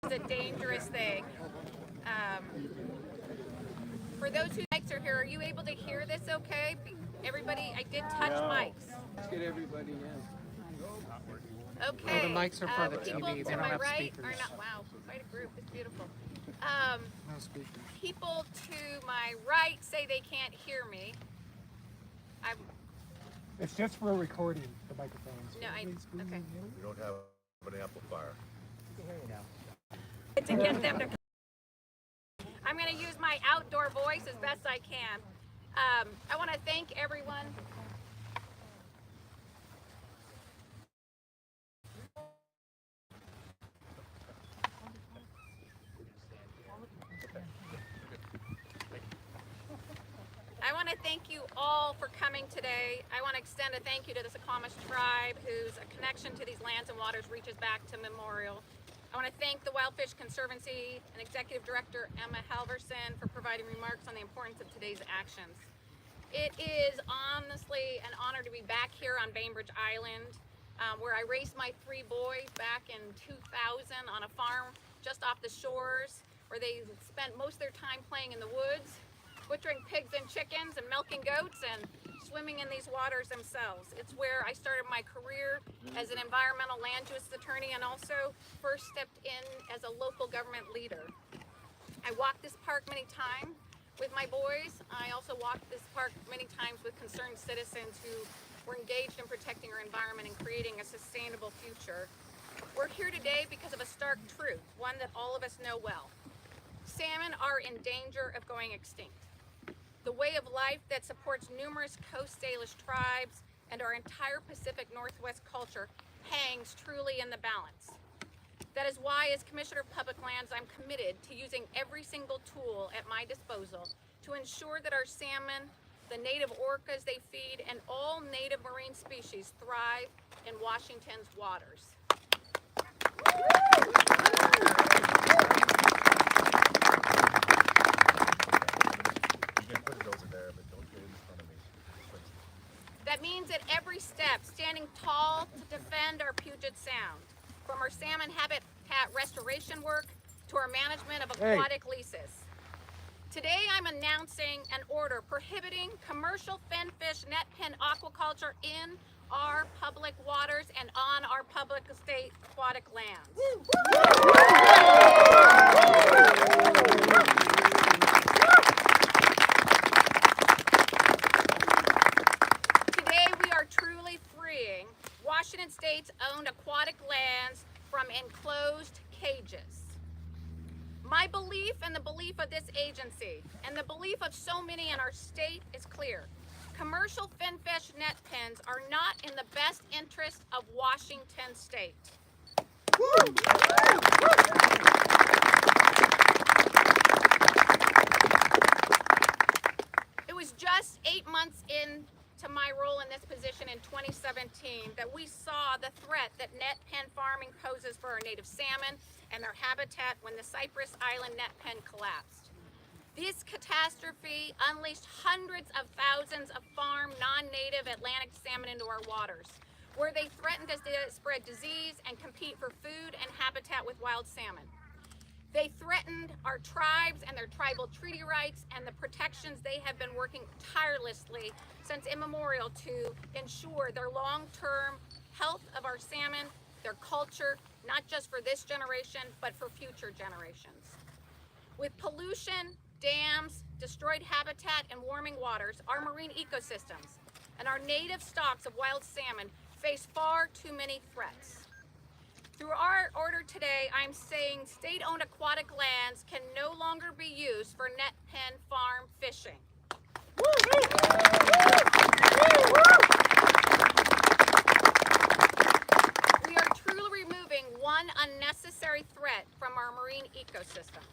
is a dangerous thing. For those who mics are here, are you able to hear this okay? Everybody, I did touch mics. Let's get everybody in. Okay. Oh, the mics are for the people TV. They to don't my have right speakers. are not. Wow, quite a group. It's beautiful. No speakers. People to my right say they can't hear me. It's just for recording the microphones. No, okay. We don't have an amplifier. To get them to. I'm going to use my outdoor voice as best I can. I want to thank everyone. I want to thank you all for coming today. I want to extend a thank you to the Suquamish tribe, whose connection to these lands and waters reaches back to memorial. I want to thank the Wildfish Conservancy and Executive Director Emma Halverson for providing remarks on the importance of today's actions. It is honestly an honor to be back here on Bainbridge Island, where I raised my 3 boys back in 2000 on a farm just off the shores, where they spent most of their time playing in the woods, butchering pigs and chickens and milking goats and swimming in these waters themselves. It's where I started my career as an environmental land use attorney and also first stepped in as a local government leader. I walked this park many times with my boys. I also walked this park many times with concerned citizens who were engaged in protecting our environment and creating a sustainable future. We're here today because of a stark truth, one that all of us know well. Salmon are in danger of going extinct. The way of life that supports numerous Coast Salish tribes and our entire Pacific Northwest culture hangs truly in the balance. That is why, as Commissioner of Public Lands, I'm committed to using every single tool at my disposal to ensure that our salmon, the native orcas they feed, and all native marine species thrive in Washington's waters. That means at every step, standing tall to defend our Puget Sound, from our salmon habitat restoration work to our management of aquatic leases. Today I'm announcing an order prohibiting commercial finfish net pen aquaculture in our public waters and on our public state aquatic lands. Washington State's owned aquatic lands from enclosed cages. My belief and the belief of this agency and the belief of so many in our state is clear. Commercial finfish net pens are not in the best interest of Washington State. It was just 8 months into my role in this position in 2017 that we saw the threat that net pen farming poses for our native salmon and their habitat when the Cypress Island net pen collapsed. This catastrophe unleashed hundreds of thousands of farm, non-native Atlantic salmon into our waters, where they threatened to spread disease and compete for food and habitat with wild salmon. They threatened our tribes and their tribal treaty rights and the protections they have been working tirelessly since immemorial to ensure their long-term health of our salmon, their culture, not just for this generation, but for future generations. With pollution, dams, destroyed habitat, and warming waters, our marine ecosystems and our native stocks of wild salmon face far too many threats. Through our order today, I'm saying state-owned aquatic lands can no longer be used for net pen farm fishing. We are truly removing one unnecessary threat from our marine ecosystem.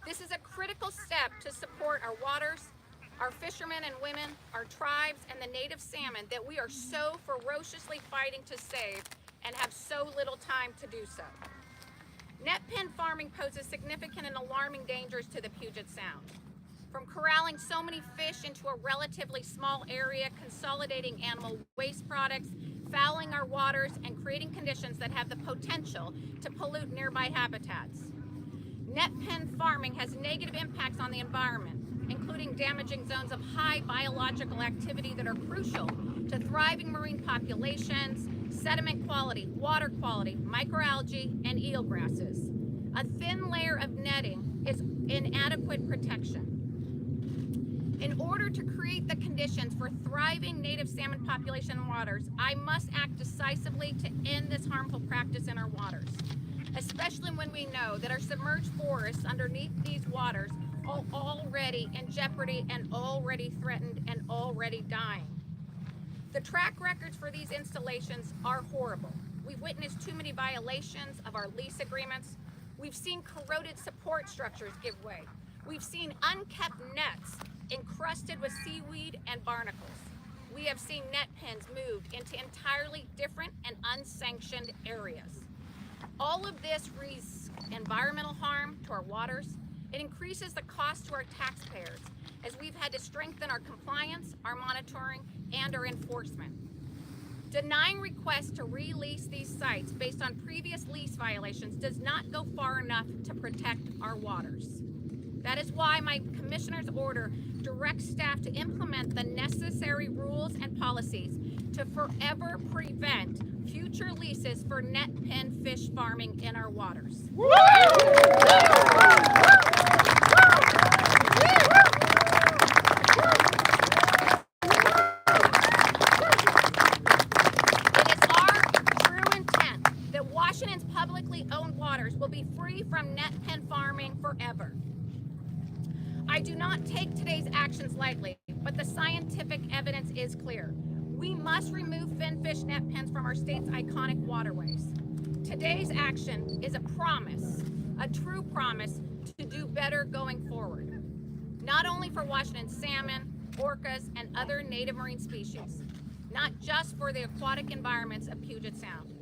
This is a critical step to support our waters, our fishermen and women, our tribes, and the native salmon that we are so ferociously fighting to save and have so little time to do so. Net pen farming poses significant and alarming dangers to the Puget Sound. From corralling so many fish into a relatively small area, consolidating animal waste products, fouling our waters, and creating conditions that have the potential to pollute nearby habitats. Net pen farming has negative impacts on the environment, including damaging zones of high biological activity that are crucial to thriving marine populations, sediment quality, water quality, microalgae, and eelgrasses. A thin layer of netting is inadequate protection. In order to create the conditions for thriving native salmon population in waters, I must act decisively to end this harmful practice in our waters, especially when we know that our submerged forests underneath these waters are already in jeopardy and already threatened and already dying. The track records for these installations are horrible. We've witnessed too many violations of our lease agreements. We've seen corroded support structures give way. We've seen unkept nets encrusted with seaweed and barnacles. We have seen net pens moved into entirely different and unsanctioned areas. All of this risks environmental harm to our waters. It increases the cost to our taxpayers as we've had to strengthen our compliance, our monitoring, and our enforcement. Denying requests to release these sites based on previous lease violations does not go far enough to protect our waters. That is why my commissioner's order directs staff to implement the necessary rules and policies to forever prevent future leases for net pen fish farming in our waters. It is our true intent that Washington's publicly owned waters will be free from net pen farming forever. I do not take today's actions lightly, but the scientific evidence is clear. We must remove finfish net pens from our state's iconic waterways. Today's action is a promise, a true promise to do better going forward. Not only for Washington salmon, orcas, and other native marine species, not just for the aquatic environments of Puget Sound,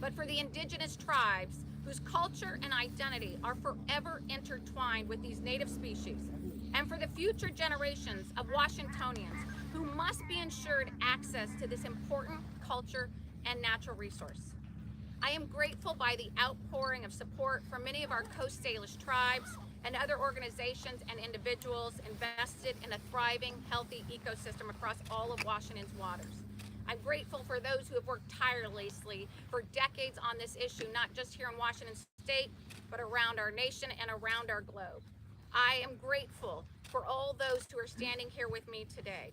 but for the indigenous tribes whose culture and identity are forever intertwined with these native species, and for the future generations of Washingtonians who must be ensured access to this important culture and natural resource. I am grateful by the outpouring of support from many of our Coast Salish tribes and other organizations and individuals invested in a thriving, healthy ecosystem across all of Washington's waters. I'm grateful for those who have worked tirelessly for decades on this issue, not just here in Washington State, but around our nation and around our globe. I am grateful for all those who are standing here with me today.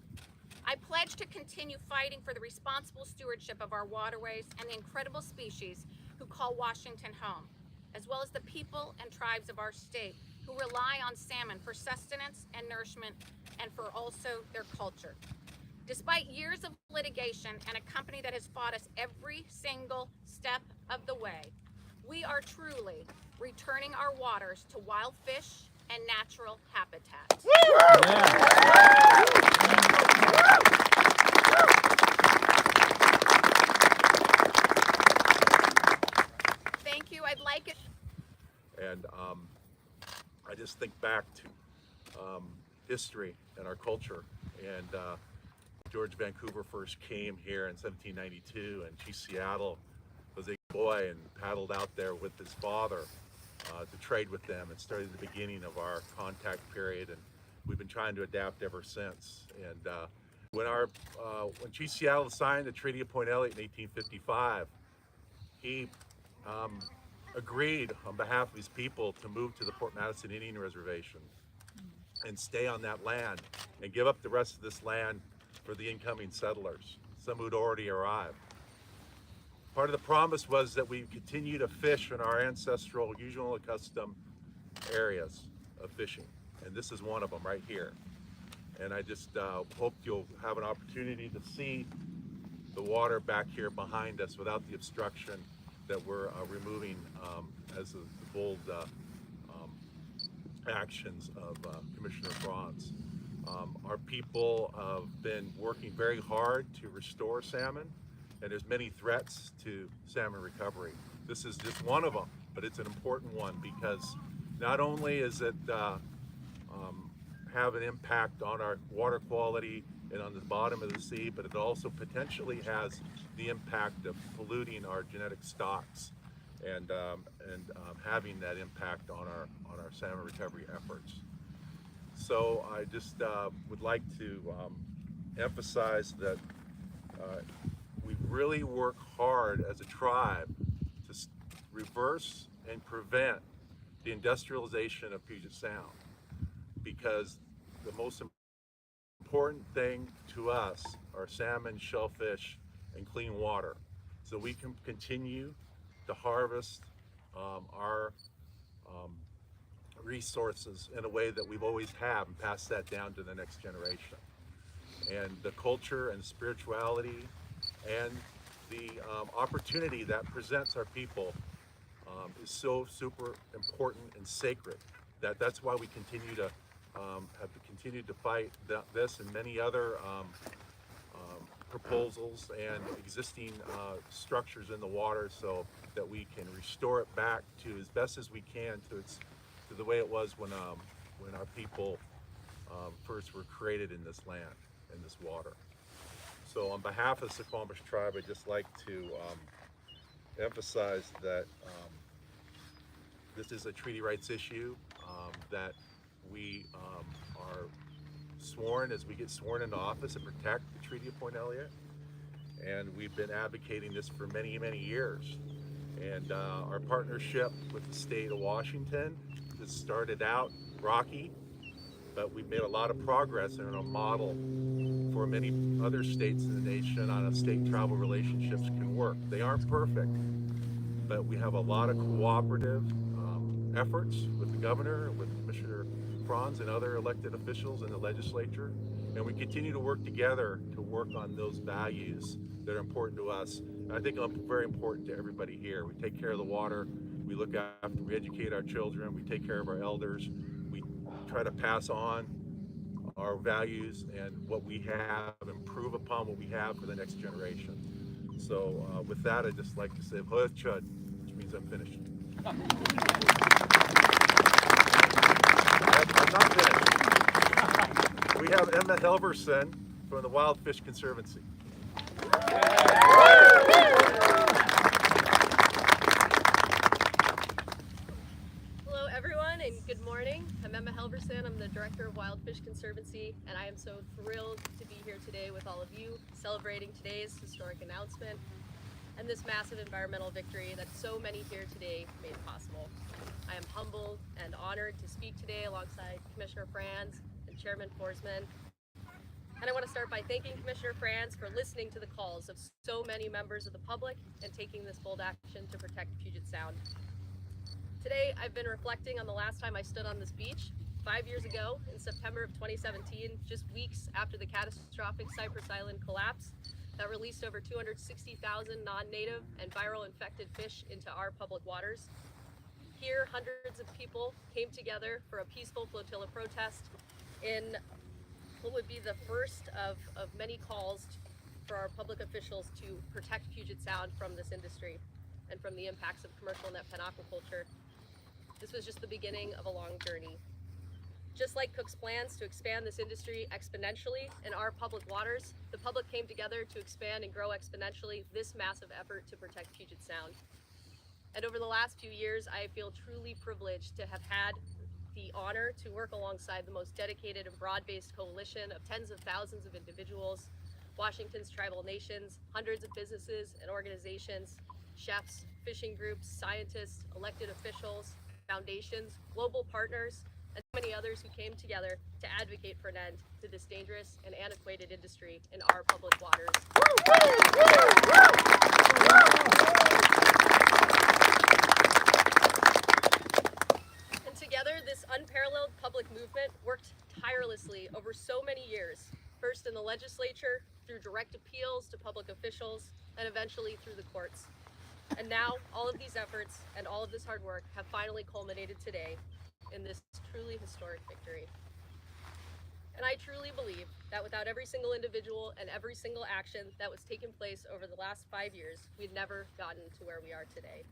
I pledge to continue fighting for the responsible stewardship of our waterways and the incredible species who call Washington home, as well as the people and tribes of our state who rely on salmon for sustenance and nourishment and for also their culture. Despite years of litigation and a company that has fought us every single step of the way, we are truly returning our waters to wild fish and natural habitat. Thank you. I'd like it. And I just think back to history and our culture. And George Vancouver first came here in 1792, and Chief Seattle was a boy and paddled out there with his father to trade with them. It started the beginning of our contact period, and we've been trying to adapt ever since. And when Chief Seattle signed the Treaty of Point Elliott in 1855, he agreed on behalf of his people to move to the Port Madison Indian Reservation and stay on that land and give up the rest of this land for the incoming settlers, some who'd already arrived. Part of the promise was that we continue to fish in our ancestral, usual and accustomed areas of fishing. And this is one of them right here. And I just hope you'll have an opportunity to see the water back here behind us without the obstruction that we're removing as the bold actions of Commissioner Franz. Our people have been working very hard to restore salmon, and there's many threats to salmon recovery. This is just one of them, but it's an important one because not only is it have an impact on our water quality and on the bottom of the sea, but it also potentially has the impact of polluting our genetic stocks and having that impact on our salmon recovery efforts. So I just would like to emphasize that we really work hard as a tribe to reverse and prevent the industrialization of Puget Sound, because the most important thing to us are salmon, shellfish, and clean water, so we can continue to harvest our resources in a way that we've always have and pass that down to the next generation. And the culture and spirituality and the opportunity that presents our people is so super important and sacred that's why we continue to have continued to fight this and many other proposals and existing structures in the water, so that we can restore it back to as best as we can to the way it was when our people first were created in this land, in this water. So on behalf of the Suquamish tribe, I'd just like to emphasize that this is a treaty rights issue, that we are sworn, as we get sworn into office, to protect the Treaty of Point Elliott. And we've been advocating this for many, many years. And our partnership with the state of Washington has started out rocky, but we've made a lot of progress and are a model for many other states in the nation on how state travel relationships can work. They aren't perfect, but we have a lot of cooperative efforts with the governor, with Commissioner Franz and other elected officials in the legislature, and we continue to work together to work on those values that are important to us. And I think very important to everybody here. We take care of the water, we look after, we educate our children, we take care of our elders, we try to pass on our values and what we have, improve upon what we have for the next generation. So with that, I'd just like to say Hoyt Chud, which means I'm finished. I'm not finished. We have Emma Helverson from the Wild Fish Conservancy. Hello everyone and good morning. I'm Emma Helverson. I'm the Director of Wild Fish Conservancy, and I am so thrilled to be here today with all of you, celebrating today's historic announcement and this massive environmental victory that so many here today made possible. I am humbled and honored to speak today alongside Commissioner Franz and Chairman Forsman. And I want to start by thanking Commissioner Franz for listening to the calls of so many members of the public and taking this bold action to protect Puget Sound. Today, I've been reflecting on the last time I stood on this beach 5 years ago in September of 2017, just weeks after the catastrophic Cypress Island collapse that released over 260,000 non-native and viral infected fish into our public waters. Here, hundreds of people came together for a peaceful flotilla protest in what would be the first of many calls for our public officials to protect Puget Sound from this industry and from the impacts of commercial net pen aquaculture. This was just the beginning of a long journey. Just like Cook's plans to expand this industry exponentially in our public waters, the public came together to expand and grow exponentially this massive effort to protect Puget Sound. And over the last few years, I feel truly privileged to have had the honor to work alongside the most dedicated and broad-based coalition of tens of thousands of individuals, Washington's tribal nations, hundreds of businesses and organizations, chefs, fishing groups, scientists, elected officials, foundations, global partners, and many others who came together to advocate for an end to this dangerous and antiquated industry in our public waters. And together, this unparalleled public movement worked tirelessly over so many years, first in the legislature, through direct appeals to public officials, and eventually through the courts. And now, all of these efforts and all of this hard work have finally culminated today in this truly historic victory. And I truly believe that without every single individual and every single action that was taking place over the last 5 years, we'd never gotten to where we are today.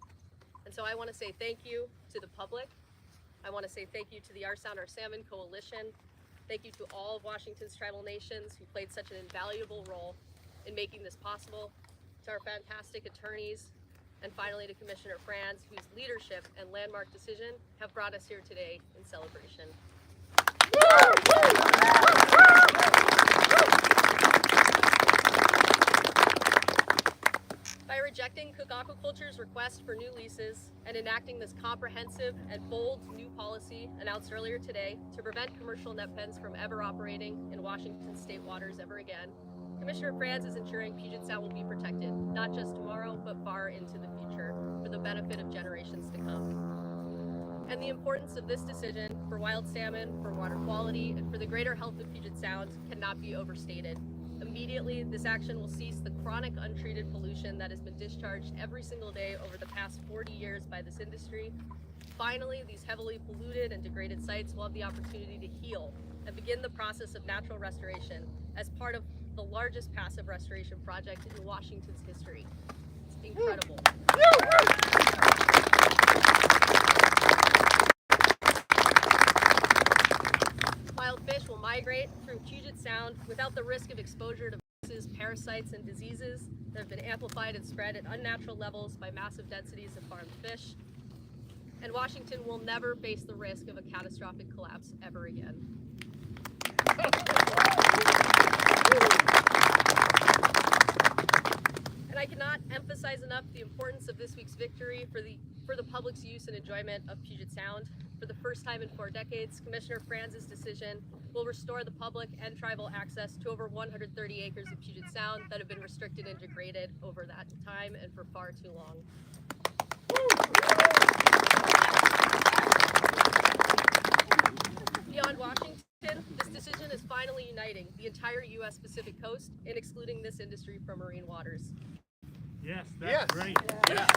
And so I want to say thank you to the public. I want to say thank you to the Our Sound, Our Salmon Coalition. Thank you to all of Washington's tribal nations who played such an invaluable role in making this possible, to our fantastic attorneys, And finally to Commissioner Franz, whose leadership and landmark decision have brought us here today in celebration. By rejecting Cook Aquaculture's request for new leases and enacting this comprehensive and bold new policy announced earlier today to prevent commercial net pens from ever operating in Washington state waters ever again, Commissioner Franz is ensuring Puget Sound will be protected, not just tomorrow, but far into the future, for the benefit of generations to come. And the importance of this decision for wild salmon, for water quality, and for the greater health of Puget Sound cannot be overstated. Immediately, this action will cease the chronic untreated pollution that has been discharged every single day over the past 40 years by this industry. Finally, these heavily polluted and degraded sites will have the opportunity to heal and begin the process of natural restoration as part of the largest passive restoration project in Washington's history. It's incredible. Wild fish will migrate through Puget Sound without the risk of exposure to viruses, parasites, and diseases that have been amplified and spread at unnatural levels by massive densities of farmed fish. And Washington will never face the risk of a catastrophic collapse ever again. And I cannot emphasize enough the importance of this week's victory for the public's use and enjoyment of Puget Sound. For the first time in 4 decades, Commissioner Franz's decision will restore the public and tribal access to over 130 acres of Puget Sound that have been restricted and degraded over that time and for far too long. Beyond Washington, this decision is finally uniting the entire U.S. Pacific coast and excluding this industry from marine waters. Yes, that's great. Yeah.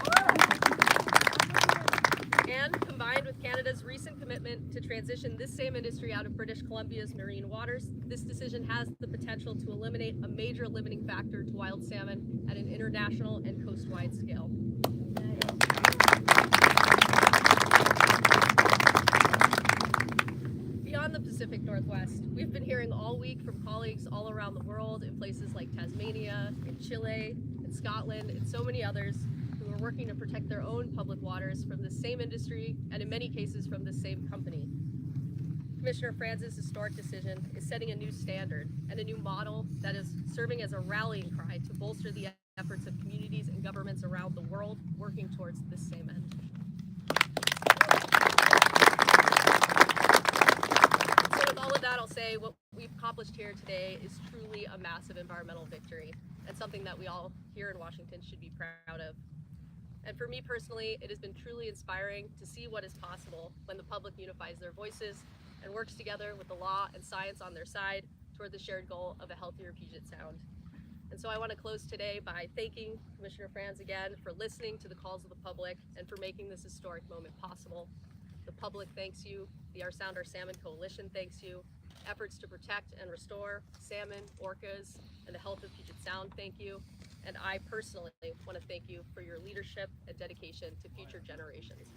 And combined with Canada's recent commitment to transition this same industry out of British Columbia's marine waters, this decision has the potential to eliminate a major limiting factor to wild salmon at an international and coast-wide scale. Beyond the Pacific Northwest, we've been hearing all week from colleagues all around the world in places like Tasmania, in Chile, in Scotland, and so many others who are working to protect their own public waters from the same industry and in many cases from the same company. Commissioner Franz's historic decision is setting a new standard and a new model that is serving as a rallying cry to bolster the efforts of communities and governments around the world working towards this same end. So with all of that, I'll say what we've accomplished here today is truly a massive environmental victory and something that we all here in Washington should be proud of. And for me personally, it has been truly inspiring to see what is possible when the public unifies their voices and works together with the law and science on their side toward the shared goal of a healthier Puget Sound. And so I want to close today by thanking Commissioner Franz again for listening to the calls of the public and for making this historic moment possible. The public thanks you, the Our Sound, Our Salmon Coalition thanks you, efforts to protect and restore salmon, orcas, and the health of Puget Sound thank you. And I personally want to thank you for your leadership and dedication to future generations.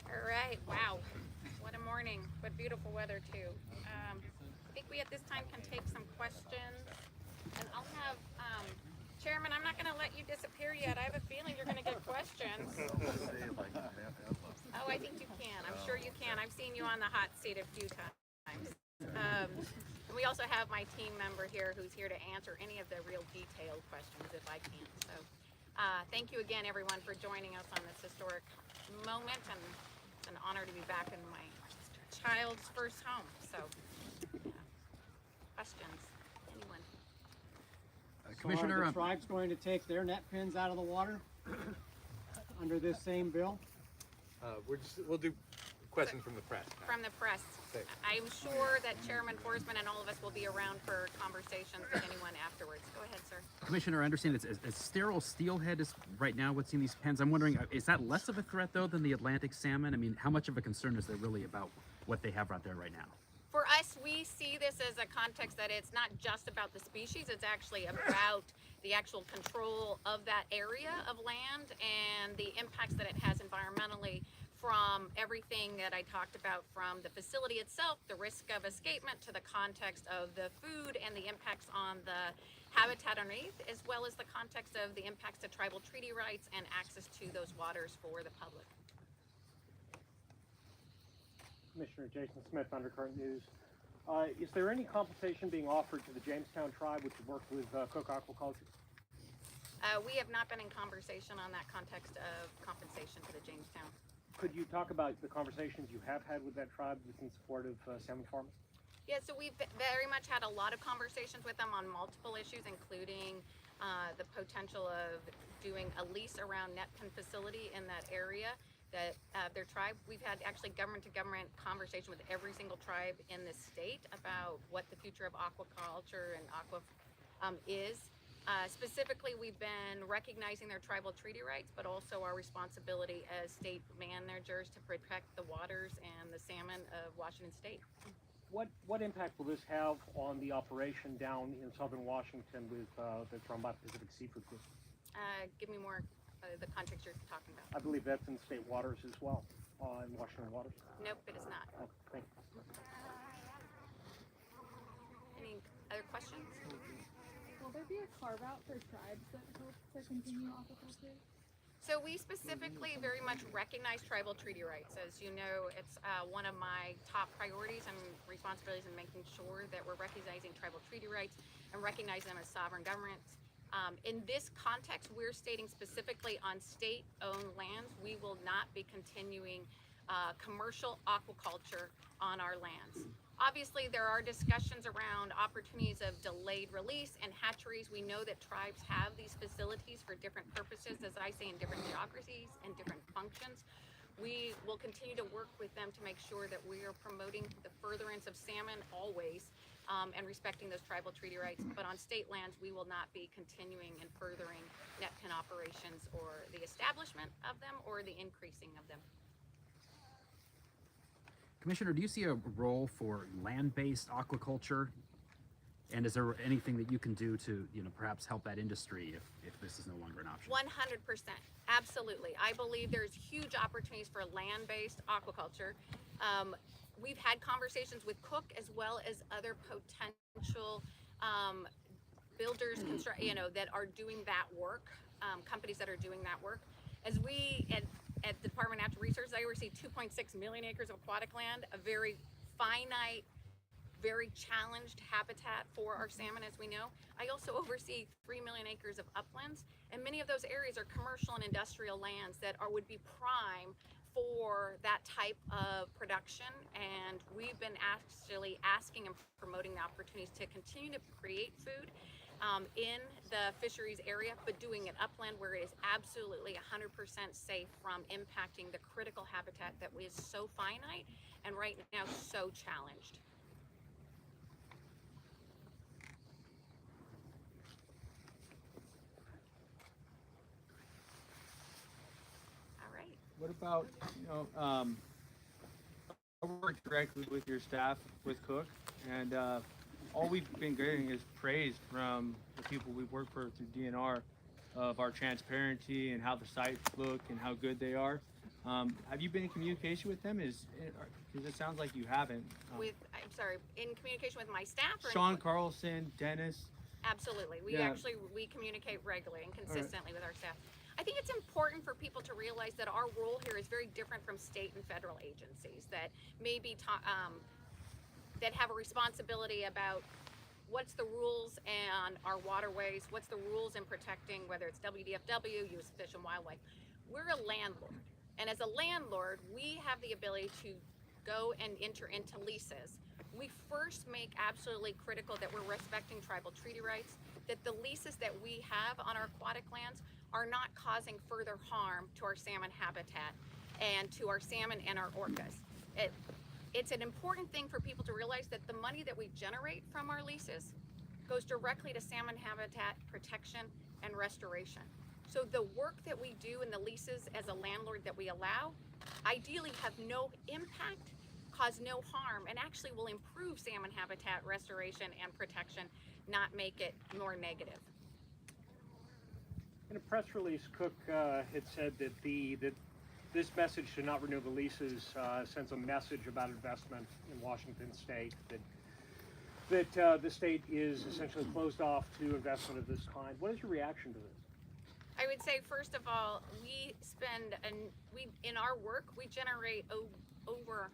All right, wow, what a morning, what beautiful weather too. I think we at this time can take some questions, and I'll have, Chairman, I'm not gonna let you disappear yet. I have a feeling you're gonna get questions. Oh, I think you can. I'm sure you can. I've seen you on the hot seat a few times. And we also have my team member here who's here to answer any of the real detailed questions if I can. So thank you again, everyone, for joining us on this historic moment, and it's an honor to be back in my child's first home. So, questions? Anyone? Commissioner, So are the tribe's going to take their net pens out of the water under this same bill? We'll do questions from the press. From the press. Thanks. I'm sure that Chairman Forsman and all of us will be around for conversations with anyone afterwards. Go ahead, sir. Commissioner, I understand it's a sterile steelhead is right now what's in these pens. I'm wondering, is that less of a threat though than the Atlantic salmon? I mean, how much of a concern is there really about what they have out there right now? For us, we see this as a context that it's not just about the species, it's actually about the actual control of that area of land and the impacts that it has environmentally from everything that I talked about, from the facility itself, the risk of escapement, to the context of the food and the impacts on the habitat underneath, as well as the context of the impacts to tribal treaty rights and access to those waters for the public. Commissioner Jason Smith, Undercurrent News. Is there any compensation being offered to the Jamestown tribe, which has worked with Cook Aquaculture? We have not been in conversation on that context of compensation to the Jamestown. Could you talk about the conversations you have had with that tribe in support of salmon farming? Yeah, so we've very much had a lot of conversations with them on multiple issues, including the potential of doing a lease around net pen facility in that area, that their tribe. We've had actually government-to-government conversation with every single tribe in this state about what the future of aquaculture and aqua is. Specifically, we've been recognizing their tribal treaty rights, but also our responsibility as state managers to protect the waters and the salmon of Washington State. What impact will this have on the operation down in southern Washington with the Trombot Pacific Seafood Group? Give me more the context you're talking about. I believe that's in state waters as well, in Washington waters. Nope, it is not. Oh, thank you. Any other questions? Will there be a carve-out for tribes that hope to continue aquaculture? So we specifically very much recognize tribal treaty rights. As you know, it's one of my top priorities and responsibilities in making sure that we're recognizing tribal treaty rights and recognize them as sovereign governments. In this context, we're stating specifically on state-owned lands, we will not be continuing commercial aquaculture on our lands. Obviously, there are discussions around opportunities of delayed release and hatcheries. We know that tribes have these facilities for different purposes, as I say, in different geographies and different functions. We will continue to work with them to make sure that we are promoting the furtherance of salmon always, and respecting those tribal treaty rights. But on state lands, we will not be continuing and furthering net pen operations or the establishment of them or the increasing of them. Commissioner, do you see a role for land-based aquaculture? And is there anything that you can do to, perhaps help that industry if this is no longer an option? 100%, absolutely. I believe there's huge opportunities for land-based aquaculture. We've had conversations with Cook as well as other potential builders, that are doing that work, companies that are doing that work. As we at the Department of Natural Resources, I oversee 2.6 million acres of aquatic land, a very finite, very challenged habitat for our salmon, as we know. I also oversee 3 million acres of uplands, and many of those areas are commercial and industrial lands that would be prime for that type of production. And we've been actually asking and promoting the opportunities to continue to create food in the fisheries area, but doing it upland where it is absolutely 100% safe from impacting the critical habitat that is so finite and right now so challenged. All right. What about, I work directly with your staff with Cook, and all we've been getting is praise from the people we work for through DNR of our transparency and how the sites look and how good they are. Have you been in communication with them? Because it sounds like you haven't. I'm sorry, in communication with my staff? Or Sean Carlson, Dennis. Absolutely. We communicate regularly and consistently with our staff. I think it's important for people to realize that our role here is very different from state and federal agencies that maybe that have a responsibility about what's the rules on our waterways, what's the rules in protecting, whether it's WDFW, U.S. Fish and Wildlife. We're a landlord, and as a landlord, we have the ability to go and enter into leases. We first make absolutely critical that we're respecting tribal treaty rights, that the leases that we have on our aquatic lands are not causing further harm to our salmon habitat and to our salmon and our orcas. It's an important thing for people to realize that the money that we generate from our leases goes directly to salmon habitat protection and restoration. So the work that we do in the leases as a landlord that we allow, ideally have no impact, cause no harm, and actually will improve salmon habitat restoration and protection, not make it more negative. In a press release, Cook had said that this message to not renew the leases sends a message about investment in Washington State that the state is essentially closed off to investment of this kind. What is your reaction to this? I would say, first of all, in our work, we generate over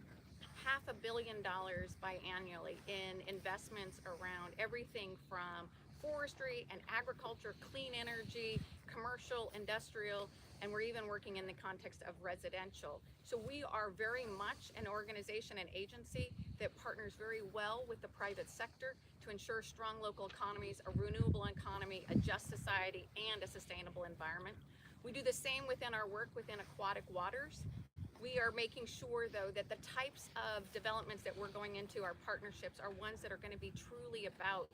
$500 million biannually in investments around everything from forestry and agriculture, clean energy, commercial, industrial, and we're even working in the context of residential. So we are very much an organization and agency that partners very well with the private sector to ensure strong local economies, a renewable economy, a just society, and a sustainable environment. We do the same within our work within aquatic waters. We are making sure, though, that the types of developments that we're going into, our partnerships, are ones that are going to be truly about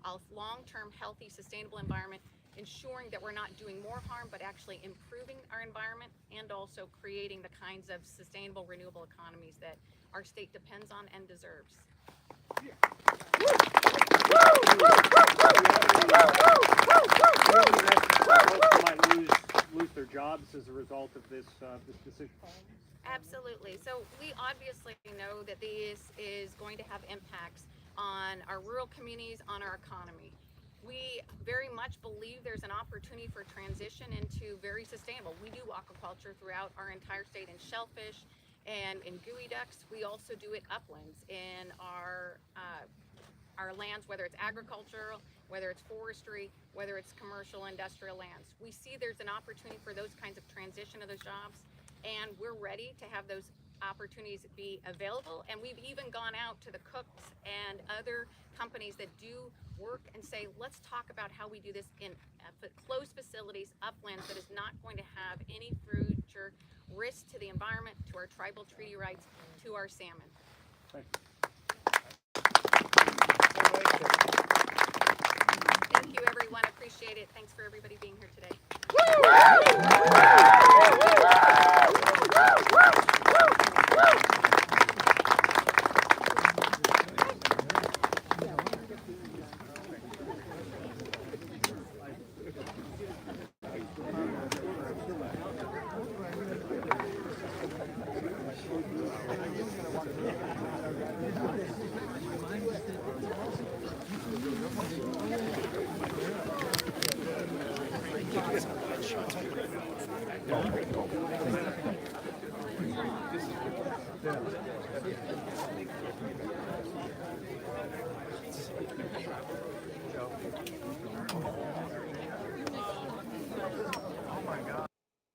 a long-term, healthy, sustainable environment, ensuring that we're not doing more harm, but actually improving our environment and also creating the kinds of sustainable, renewable economies that our state depends on and deserves. Might lose their jobs as a result of this decision. Absolutely. So we obviously know that this is going to have impacts on our rural communities, on our economy. We very much believe there's an opportunity for transition into very sustainable. We do aquaculture throughout our entire state in shellfish and in geoducks. We also do it uplands in our lands, whether it's agricultural, whether it's forestry, whether it's commercial, industrial lands. We see there's an opportunity for those kinds of transition of those jobs, and we're ready to have those opportunities be available. And we've even gone out to the cooks and other companies that do work and say, let's talk about how we do this in closed facilities, uplands, that is not going to have any future risk to the environment, to our tribal treaty rights, to our salmon. Thank Thank you, everyone. Appreciate it. Thanks for everybody being here today. you.